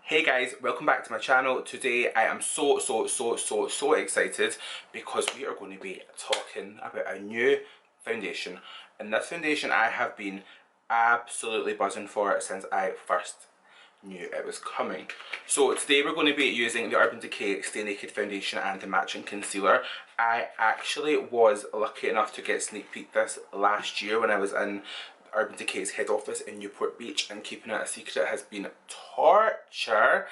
Hey guys, welcome back to my channel. Today I am so excited because we are going to be talking about a new foundation. And this foundation I have been absolutely buzzing for since I first knew it was coming. So today we're going to be using the Urban Decay Stay Naked foundation and the matching concealer. I actually was lucky enough to get sneak peek this last year when I was in Urban Decay's head office in Newport Beach, and keeping it a secret has been torture.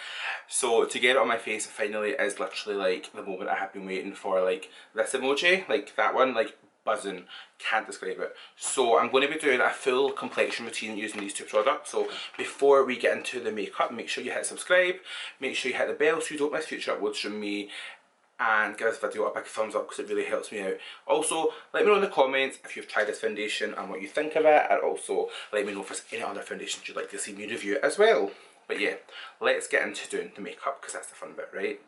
So to get it on my face finally is literally like the moment I have been waiting for. Like this emoji, like that one, like buzzing, can't describe it. So I'm going to be doing a full complexion routine using these two products. So before we get into the makeup, make sure you hit subscribe, make sure you hit the bell so you don't miss future uploads from me, and give this video a big thumbs up because it really helps me out. Also, let me know in the comments if you've tried this foundation and what you think of it, and also let me know if there's any other foundations you'd like to see me review as well. But yeah, let's get into doing the makeup because that's the fun bit, right?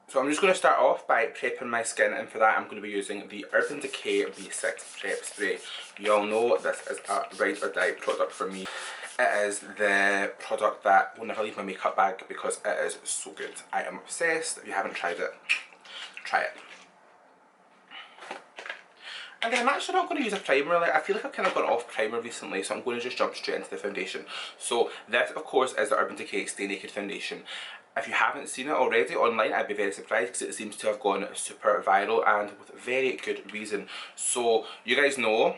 So I'm just going to start off by prepping my skin, and for that I'm going to be using the Urban Decay V6 Prep Spray. You all know this is a ride or die product for me. It is the product that will never leave my makeup bag because it is so good. I am obsessed. If you haven't tried it, try it. And then I'm actually not going to use a primer. Like, I feel like I've kind of gone off primer recently, so I'm going to just jump straight into the foundation. So this, of course, is the Urban Decay Stay Naked foundation. If you haven't seen it already online, I'd be very surprised because it seems to have gone super viral, and with very good reason. So you guys know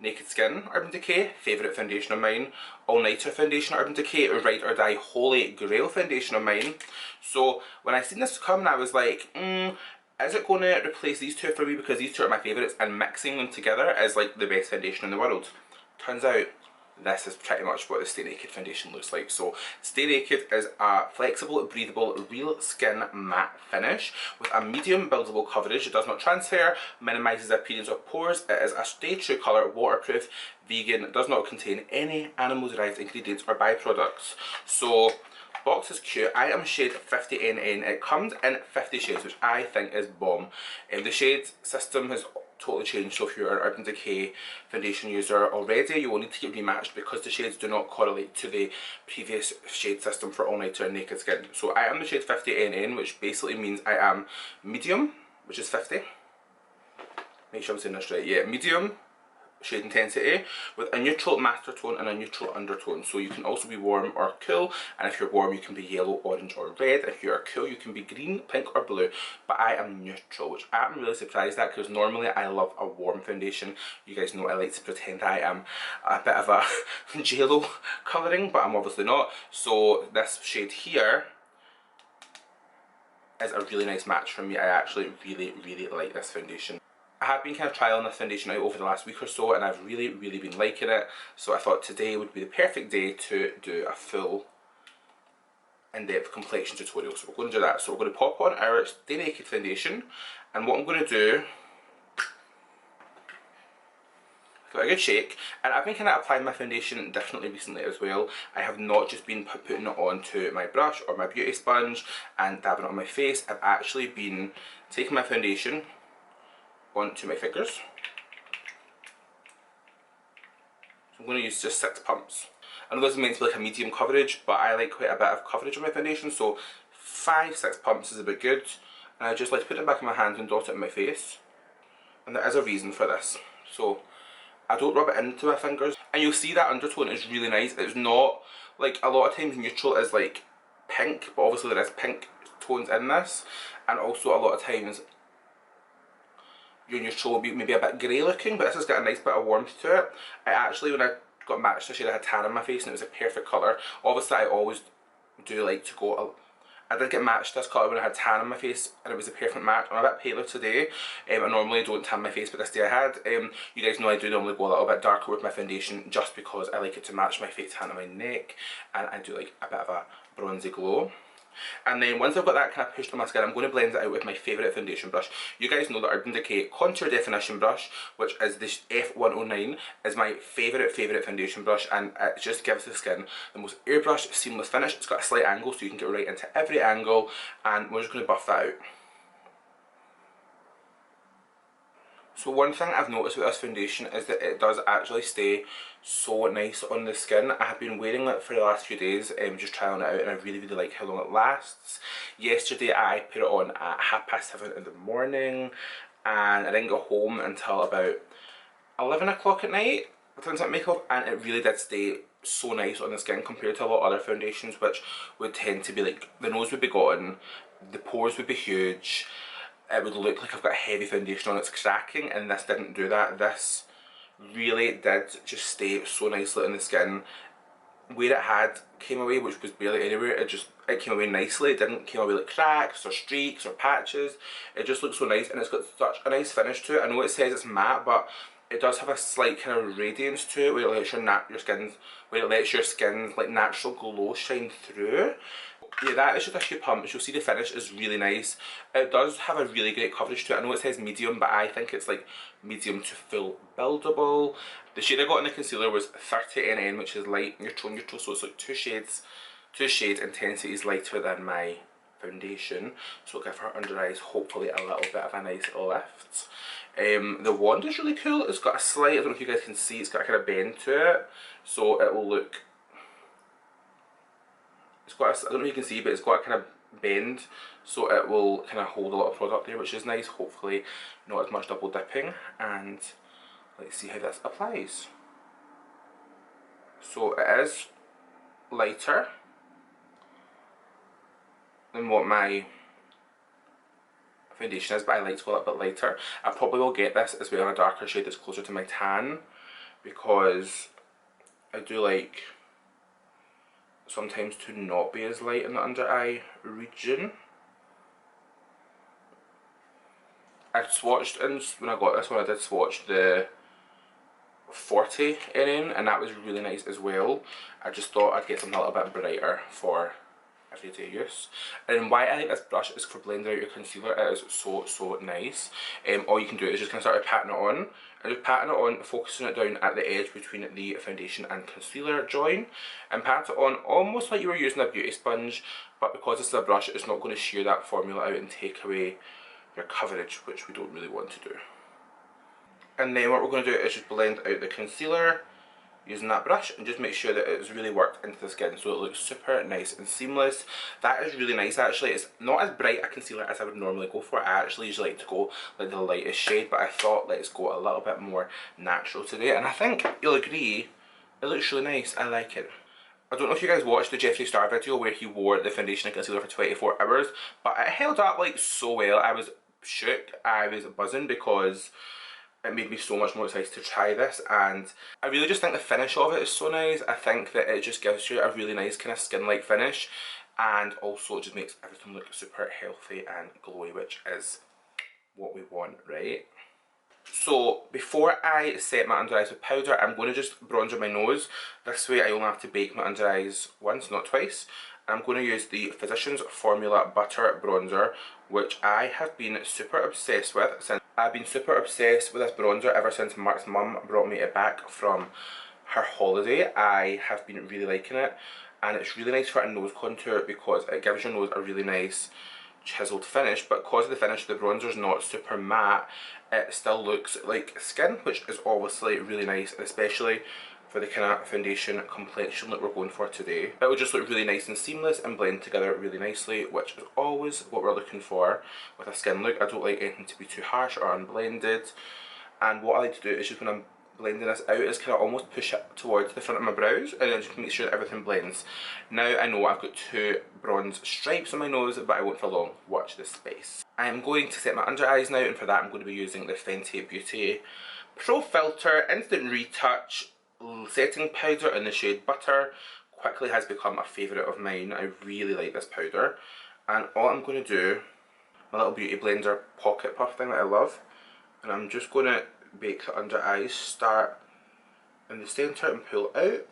Naked Skin, Urban Decay, favourite foundation of mine. All Nighter foundation, Urban Decay, Ride or Die Holy Grail foundation of mine. So when I seen this come, I was like, is it going to replace these two for me, because these two are my favourites, and mixing them together is like the best foundation in the world. Turns out this is pretty much what the Stay Naked foundation looks like. So Stay Naked is a flexible, breathable, real skin matte finish with a medium buildable coverage. It does not transfer, minimises the appearance of pores. It is a stay true colour, waterproof, vegan, does not contain any animal derived ingredients or byproducts. So box is cute. I am shade 50NN. It comes in 50 shades, which I think is bomb. The shade system has totally changed, so if you're an Urban Decay foundation user already, you will need to get rematched because the shades do not correlate to the previous shade system for All Nighter and Naked Skin. So I am the shade 50NN, which basically means I am medium, which is 50. Make sure I'm saying this right. Yeah, medium shade intensity with a neutral master tone and a neutral undertone. So you can also be warm or cool, and if you're warm you can be yellow, orange or red. If you're cool you can be green, pink or blue, but I am neutral, which I'm really surprised at because normally I love a warm foundation. You guys know I like to pretend I am a bit of a JLo colouring, but I'm obviously not. So this shade here is a really nice match for me. I actually really like this foundation. I have been kind of trialing this foundation out over the last week or so, and I've really been liking it. So I thought today would be the perfect day to do a full in-depth complexion tutorial. So we're going to do that. So we're going to pop on our Stay Naked foundation, and what I'm going to do, give it a good shake. And I've been kind of applying my foundation differently recently as well. I have not just been putting it onto my brush or my beauty sponge and dabbing it on my face. I've actually been taking my foundation onto my fingers. So I'm going to use just 6 pumps. I know this is meant to be like a medium coverage, but I like quite a bit of coverage on my foundation, so 5-6 pumps is a bit good. And I just like to put it back in my hand and dot it in my face. And there is a reason for this. So I don't rub it into my fingers. And you'll see that undertone is really nice. It's not, like a lot of times neutral is like pink, but obviously there is pink tones in this. And also a lot of times your neutral will be maybe a bit grey looking, but this has got a nice bit of warmth to it. I actually, when I got matched this shade, I had tan on my face and it was a perfect colour. Obviously I always do like to go, I did get matched this colour when I had tan on my face and it was a perfect match. I'm a bit paler today. I normally don't tan my face, but this day I had. You guys know I do normally go a little bit darker with my foundation just because I like it to match my fake tan on my neck, and I do like a bit of a bronzy glow. And then once I've got that kind of pushed on my skin, I'm going to blend it out with my favourite foundation brush. You guys know the Urban Decay Contour Definition brush, which is the F109, is my favourite foundation brush, and it just gives the skin the most airbrush, seamless finish. It's got a slight angle so you can get right into every angle, and we're just going to buff that out. So one thing I've noticed with this foundation is that it does actually stay so nice on the skin. I have been wearing it for the last few days, just trying it out, and I really like how long it lasts. Yesterday I put it on at 7:30 in the morning, and I didn't go home until about 11 o'clock at night with instant makeup, and it really did stay so nice on the skin compared to a lot of other foundations, which would tend to be like, the nose would be gone, the pores would be huge, it would look like I've got a heavy foundation on, it's cracking, and this didn't do that. This really did just stay so nicely on the skin. Where it had came away, which was barely anywhere, it came away nicely. It didn't come away like cracks or streaks or patches. It just looks so nice, and it's got such a nice finish to it. I know it says it's matte, but it does have a slight kind of radiance to it, where it lets your skin's like natural glow shine through. Yeah, that is just a few pumps. You'll see the finish is really nice. It does have a really great coverage to it. I know it says medium, but I think it's like medium to full buildable. The shade I got in the concealer was 30NN, which is light neutral, so it's like two shades intensities lighter than my foundation, so it'll give her under eyes hopefully a little bit of a nice lift. The wand is really cool. It's got a slight, I don't know if you guys can see, it's got a kind of bend to it, so it will look, I don't know if you can see, but it's got a kind of bend, so it will kind of hold a lot of product there, which is nice. Hopefully not as much double dipping. And let's see how this applies. So it is lighter than what my foundation is, but I like to go a little bit lighter. I probably will get this as well in a darker shade that's closer to my tan, because I do like sometimes to not be as light in the under eye region. I swatched, and when I got this one I did swatch the 40NN, and that was really nice as well. I just thought I'd get something a little bit brighter for everyday use. And why I think this brush is for blending out your concealer, it is so nice. All you can do is just kind of start patting it on, and just patting it on, focusing it down at the edge between the foundation and concealer join, and pat it on almost like you were using a beauty sponge, but because this is a brush, it's not going to shear that formula out and take away your coverage, which we don't really want to do. And then what we're going to do is just blend out the concealer using that brush, and just make sure that it's really worked into the skin so it looks super nice and seamless. That is really nice actually. It's not as bright a concealer as I would normally go for. I actually usually like to go like the lightest shade, but I thought let's go a little bit more natural today, and I think you'll agree it looks really nice. I like it. I don't know if you guys watched the Jeffree Star video where he wore the foundation and concealer for 24 hours, but it held up like so well. I was shook, I was buzzing, because it made me so much more excited to try this, and I really just think the finish of it is so nice. I think that it just gives you a really nice kind of skin-like finish, and also it just makes everything look super healthy and glowy, which is what we want, right? So before I set my under eyes with powder, I'm going to just bronzer my nose. This way I only have to bake my under eyes once, not twice. I'm going to use the Physicians Formula Butter Bronzer, which I have been super obsessed with since I've been super obsessed with this bronzer ever since Mark's mum brought me it back from her holiday. I have been really liking it, and it's really nice for a nose contour because it gives your nose a really nice chiseled finish, but because of the finish of the bronzer is not super matte, it still looks like skin, which is obviously really nice, especially for the kind of foundation complexion that we're going for today. It will just look really nice and seamless and blend together really nicely, which is always what we're looking for with a skin look. I don't like anything to be too harsh or unblended, and what I like to do is just when I'm blending this out is kind of almost push it towards the front of my brows, and then just make sure that everything blends. Now I know I've got two bronze stripes on my nose, but I won't for long. Watch this space. I am going to set my under eyes now, and for that I'm going to be using the Fenty Beauty Pro Filter Instant Retouch setting powder in the shade Butter. Quickly has become a favourite of mine. I really like this powder, and all I'm going to do, my little beauty blender pocket puff thing that I love, and I'm just going to bake the under eyes, start in the centre and pull out.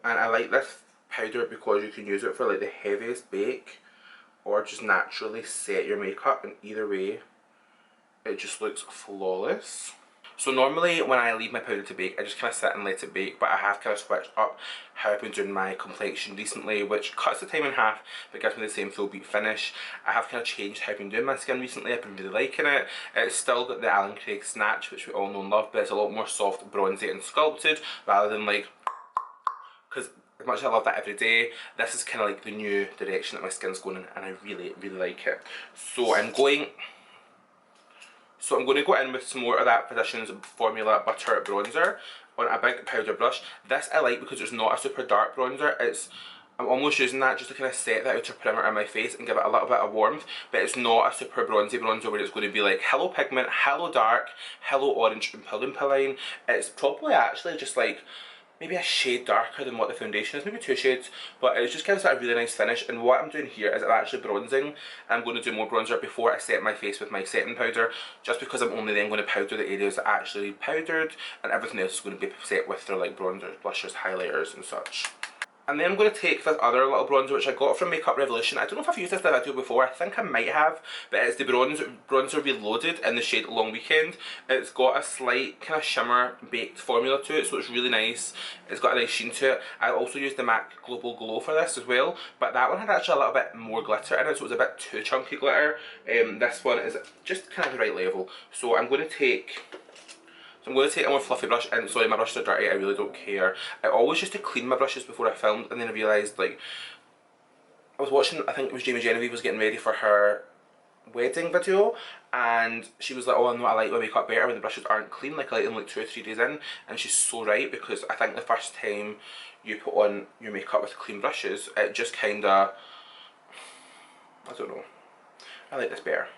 And I like this powder because you can use it for like the heaviest bake or just naturally set your makeup, and either way it just looks flawless. So normally when I leave my powder to bake, I just kind of sit and let it bake, but I have kind of switched up how I've been doing my complexion recently, which cuts the time in half but gives me the same full beat finish. I have kind of changed how I've been doing my skin recently. I've been really liking it. It's still got the Allan Snatch, which we all know and love, but it's a lot more soft, bronzy and sculpted rather than like, because as much as I love that every day, this is kind of like the new direction that my skin's going in, and I really, really like it. So I'm going to go in with some more of that Physicians Formula Butter Bronzer on a big powder brush. This I like because it's not a super dark bronzer. I'm almost using that just to kind of set the outer perimeter of my face and give it a little bit of warmth, but it's not a super bronzy bronzer where it's going to be like hello pigment, hello dark, hello orange and pimpline. It's probably actually just like maybe a shade darker than what the foundation is, maybe 2 shades, but it just gives it a really nice finish. And what I'm doing here is I'm actually bronzing. I'm going to do more bronzer before I set my face with my setting powder, just because I'm only then going to powder the areas that are actually powdered, and everything else is going to be set with their like bronzers, blushers, highlighters and such. And then I'm going to take this other little bronzer which I got from Makeup Revolution. I don't know if I've used this in a video before, I think I might have, but it's the Bronzer Reloaded in the shade Long Weekend. It's got a slight kind of shimmer baked formula to it, so it's really nice. It's got a nice sheen to it. I also used the MAC Global Glow for this as well, but that one had actually a little bit more glitter in it, so it was a bit too chunky glitter. This one is just kind of the right level. So I'm going to take a more fluffy brush, and sorry my brushes are dirty, I really don't care. I always used to clean my brushes before I filmed, and then I realised, like, I was watching, I think it was Jamie Genevieve was getting ready for her wedding video, and she was like, oh I know I like my makeup better when the brushes aren't clean, like I like them like 2 or 3 days in, and she's so right, because I think the first time you put on your makeup with clean brushes, it just kinda, I don't know, I like this better.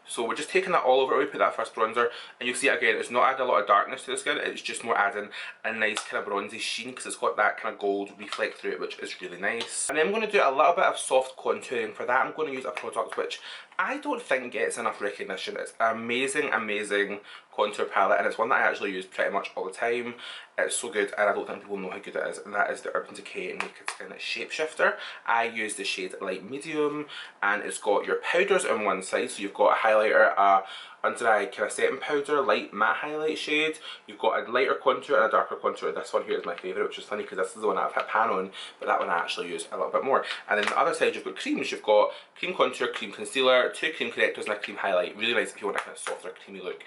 So we're just taking that all over, we put that first bronzer, and you'll see again, it's not adding a lot of darkness to the skin, it's just more adding a nice kind of bronzy sheen, because it's got that kind of gold reflect through it, which is really nice. And then I'm going to do a little bit of soft contouring. For that I'm going to use a product which I don't think gets enough recognition. It's an amazing, amazing contour palette, and it's one that I actually use pretty much all the time. It's so good, and I don't think people know how good it is, and that is the Urban Decay Naked Skin Shapeshifter. I use the shade Light Medium, and it's got your powders on one side, so you've got a highlighter, a under eye kind of setting powder, light matte highlight shade. You've got a lighter contour and a darker contour. This one here is my favourite, which is funny because this is the one I've hit pan on, but that one I actually use a little bit more. And then on the other side you've got creams. You've got cream contour, cream concealer, 2 cream correctors and a cream highlight. Really nice if you want a kind of softer creamy look.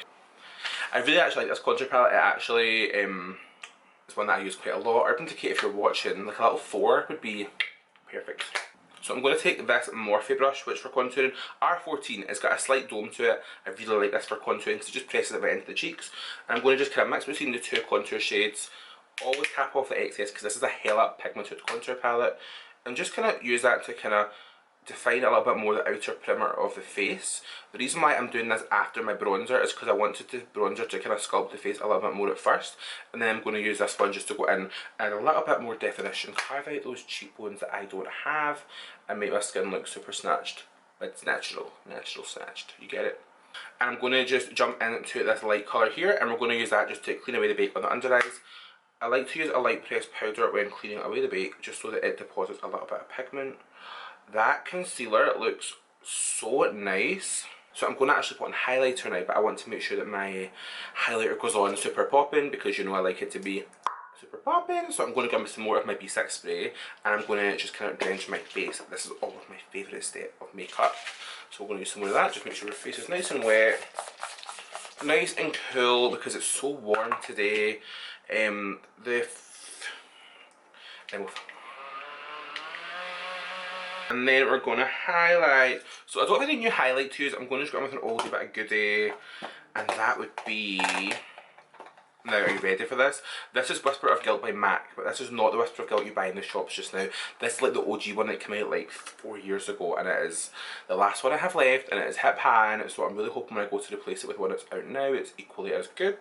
I really actually like this contour palette. It actually is one that I use quite a lot. Urban Decay, if you're watching, like a little 4 would be perfect. So I'm going to take this Morphe brush, which for contouring, R14, it's got a slight dome to it. I really like this for contouring because it just presses it right into the cheeks. And I'm going to just kind of mix between the 2 contour shades. Always tap off the excess because this is a hella pigmented contour palette. And just kind of use that to kind of define a little bit more the outer perimeter of the face. The reason why I'm doing this after my bronzer is because I wanted the bronzer to kind of sculpt the face a little bit more at first, and then I'm going to use this one just to go in and a little bit more definition, carve out those cheekbones that I don't have, and make my skin look super snatched. It's natural snatched, you get it? And I'm going to just jump into this light colour here, and we're going to use that just to clean away the bake on the under eyes. I like to use a light pressed powder when cleaning away the bake, just so that it deposits a little bit of pigment. That concealer looks so nice. So I'm going to actually put on highlighter now, but I want to make sure that my highlighter goes on super popping, because you know I like it to be super popping. So I'm going to give me some more of my B6 spray, and I'm going to just kind of drench my face. This is always my favourite step of makeup. So we're going to use some more of that, just make sure your face is nice and wet. Nice and cool, because it's so warm today. And then we're going to highlight. So I don't have any new highlight to use. I'm going to just go in with an oldie but a goodie. And that would be... Now, are you ready for this? This is Whisper of Guilt by MAC, but this is not the Whisper of Guilt you buy in the shops just now. This is like the OG one that came out like 4 years ago, and it is the last one I have left, and it is hit pan, so I'm really hoping when I go to replace it with one that's out now, it's equally as good.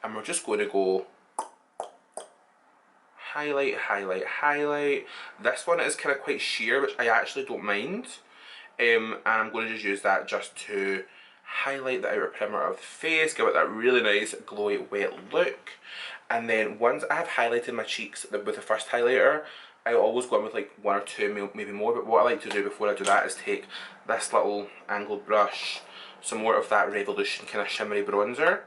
And we're just going to go highlight, highlight, highlight. This one is kind of quite sheer, which I actually don't mind. And I'm going to just use that just to highlight the outer perimeter of the face, give it that really nice glowy wet look. And then once I have highlighted my cheeks with the first highlighter, I always go in with like 1 or 2, maybe more, but what I like to do before I do that is take this little angled brush, some more of that Revolution kind of shimmery bronzer,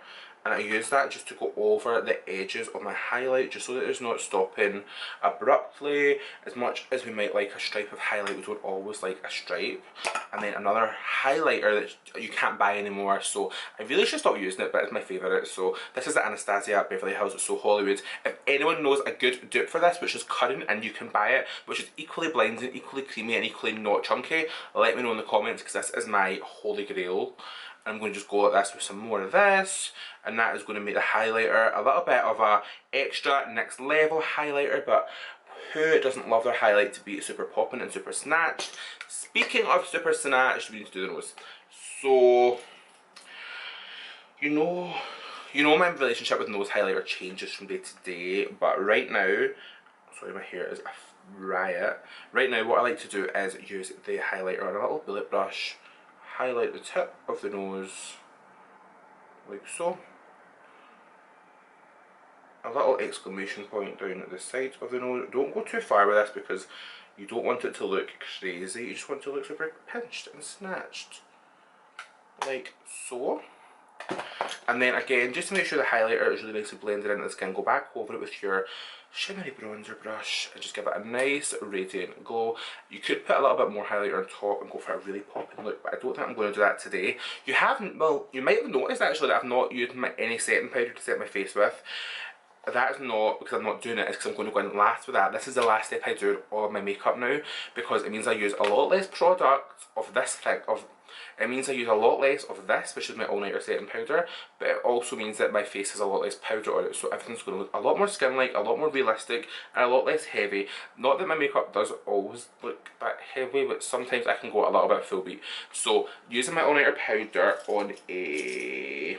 and I use that just to go over the edges of my highlight, just so that it's not stopping abruptly. As much as we might like a stripe of highlight, we don't always like a stripe. And then another highlighter that you can't buy anymore, so I really should stop using it, but it's my favourite. So this is the Anastasia Beverly Hills So Hollywood. If anyone knows a good dupe for this, which is current and you can buy it, which is equally blinding, equally creamy and equally not chunky, let me know in the comments, because this is my holy grail. I'm going to just go like this with some more of this, and that is going to make the highlighter a little bit of a extra next level highlighter. But who doesn't love their highlight to be super popping and super snatched? Speaking of super snatched, we need to do the nose. So you know my relationship with nose highlighter changes from day to day, but right now, sorry, my hair is a riot. Right now what I like to do is use the highlighter on a little bullet brush, highlight the tip of the nose like so, a little exclamation point down at the side of the nose. Don't go too far with this because you don't want it to look crazy, you just want it to look super pinched and snatched like so. And then again, just to make sure the highlighter is really nicely blended into the skin, go back over it with your shimmery bronzer brush and just give it a nice radiant glow. You could put a little bit more highlighter on top and go for a really popping look, but I don't think I'm going to do that today. You haven't, well, you might have noticed actually that I've not used any setting powder to set my face with. That is not because I'm not doing it, it's because I'm going to go in last with that. This is the last step I do in all of my makeup now, because it means I use a lot less product of this thing, it means I use a lot less of this, which is my all-nighter setting powder, but it also means that my face has a lot less powder on it, so everything's going to look a lot more skin-like, a lot more realistic, and a lot less heavy. Not that my makeup does always look that heavy, but sometimes I can go a little bit full beat. So, using my all-nighter powder on a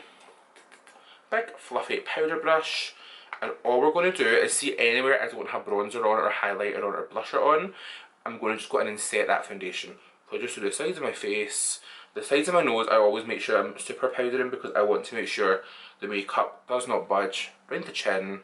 big fluffy powder brush, and all we're going to do is see anywhere I don't have bronzer on or highlighter on or blusher on, I'm going to just go in and set that foundation. So just do the sides of my face, the sides of my nose. I always make sure I'm super powdering because I want to make sure the makeup does not budge. Round the chin.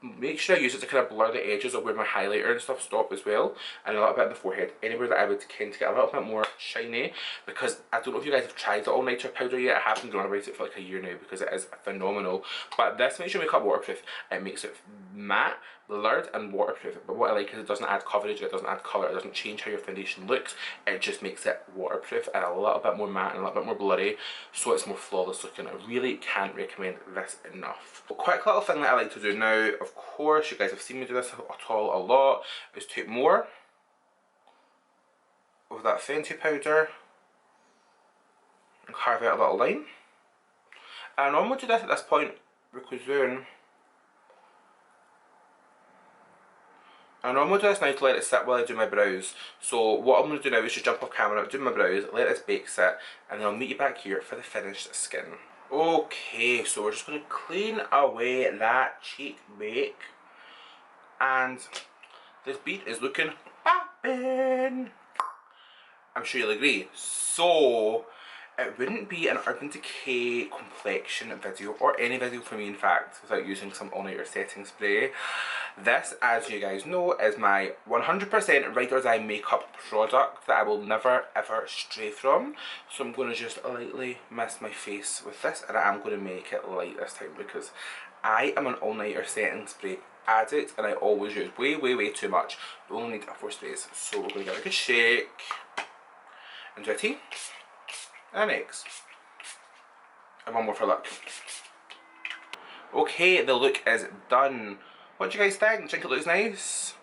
Make sure I use it to kind of blur the edges of where my highlighter and stuff stop as well, and a little bit in the forehead, anywhere that I would tend to get a little bit more shiny, because I don't know if you guys have tried the all-nighter powder yet. I haven't gone about it for like a year now because it is phenomenal, but this makes your makeup waterproof. It makes it matte, blurred and waterproof, but what I like is it doesn't add coverage, it doesn't add colour, it doesn't change how your foundation looks, it just makes it waterproof and a little bit more matte and a little bit more blurry, so it's more flawless looking. I really can't recommend this enough. A quick little thing that I like to do now, of course you guys have seen me do this at all a lot, is take more of that Fenty powder and carve out a little line. And I normally do this at this point because then I normally do this now to let it sit while I do my brows. So what I'm going to do now is just jump off camera, do my brows, let this bake sit, and then I'll meet you back here for the finished skin. Okay, so we're just going to clean away that cheek bake, and this bead is looking poppin'. I'm sure you'll agree. So it wouldn't be an Urban Decay complexion video, or any video for me in fact, without using some all-nighter setting spray. This, as you guys know, is my 100% Ride or Die makeup product that I will never ever stray from. So I'm going to just lightly mist my face with this, and I am going to make it light this time because I am an all-nighter setting spray addict and I always use way too much. We only need 4 sprays, so we're going to give it a good shake and do a tea and eggs and one more for luck. Okay, the look is done. What do you guys think? Do you think it looks nice?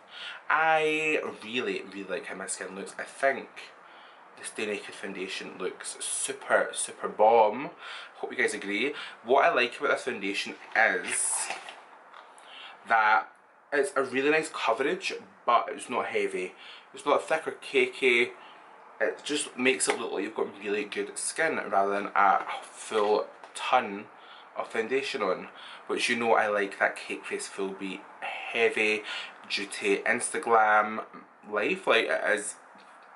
I really like how my skin looks. I think the Stay Naked foundation looks super bomb. Hope you guys agree. What I like about this foundation is that it's a really nice coverage, but it's not heavy. It's not thick or cakey. It just makes it look like you've got really good skin rather than a full ton of foundation on, which you know I like that cake face full beat heavy due to Instagram life. Like, it is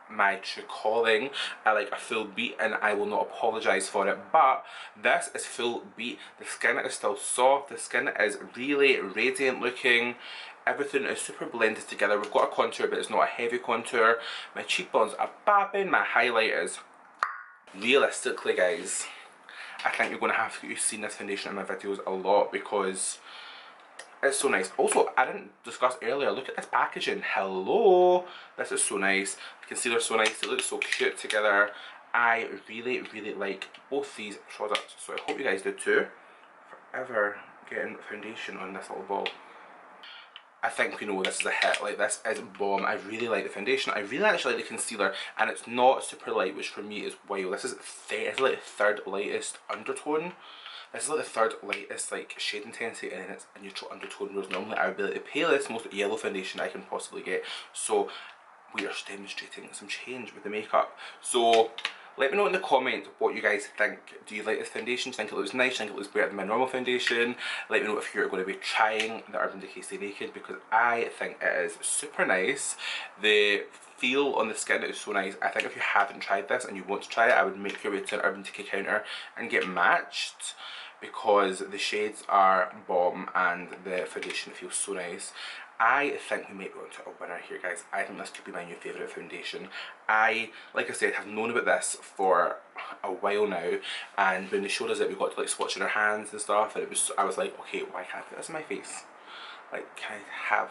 my true calling. I like a full beat and I will not apologise for it, but this is full beat. The skin is still soft, the skin is really radiant looking, everything is super blended together. We've got a contour but it's not a heavy contour. My cheekbones are popping, my highlight is, realistically guys, I think you're going to have to get used to seeing this foundation in my videos a lot because it's so nice. Also, I didn't discuss earlier, look at this packaging. Hello! This is so nice. The concealer's so nice. They look so cute together. I really, really like both these products. So I hope you guys do too. Forever getting foundation on this little ball. I think we know this is a hit. Like, this is bomb. I really like the foundation. I really actually like the concealer, and it's not super light, which for me is wild. This is it's like the third lightest undertone. This is like the third lightest like shade intensity, and then it's a neutral undertone. Whereas normally I would be like the palest, most yellow foundation I can possibly get. So we are demonstrating some change with the makeup. So let me know in the comments what you guys think. Do you like this foundation? Do you think it looks nice? Do you think it looks better than my normal foundation? Let me know if you're going to be trying the Urban Decay Stay Naked, because I think it is super nice. The feel on the skin is so nice. I think if you haven't tried this and you want to try it, I would make your way to an Urban Decay counter and get matched, because the shades are bomb and the foundation feels so nice. I think we might be onto a winner here, guys. I think this could be my new favourite foundation. Like I said, have known about this for a while now, and when they showed us it, we got to like swatch in our hands and stuff, and I was like, okay, why can't I put this in my face? Like, can I have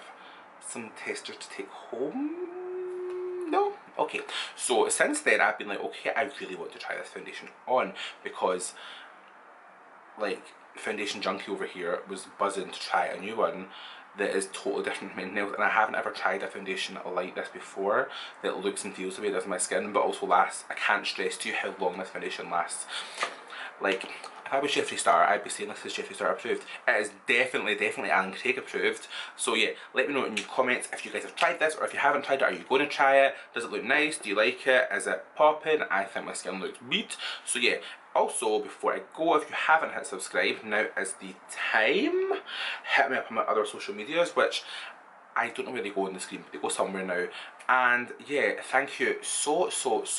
some tester to take home? No? Okay. So since then, I've been like, okay, I really want to try this foundation on, because like foundation junkie over here was buzzing to try a new one that is totally different from my nails, and I haven't ever tried a foundation like this before that looks and feels the way it does my skin, but also lasts. I can't stress to you how long this foundation lasts. Like, if I was Jeffree Star, I'd be saying this is Jeffree Star approved. It is definitely Allan Craig approved. So yeah, let me know in your comments if you guys have tried this, or if you haven't tried it, are you going to try it? Does it look nice? Do you like it? Is it popping? I think my skin looks beat. So yeah, also before I go, if you haven't hit subscribe, now is the time. Hit me up on my other social medias, which I don't know where they go on the screen, but they go somewhere now. And yeah, thank you so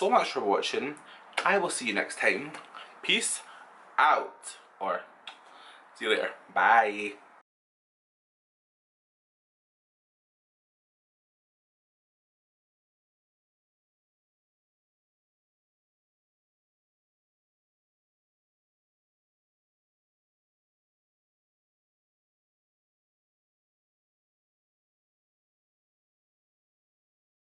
much for watching. I will see you next time. Peace out, or see you later. Bye.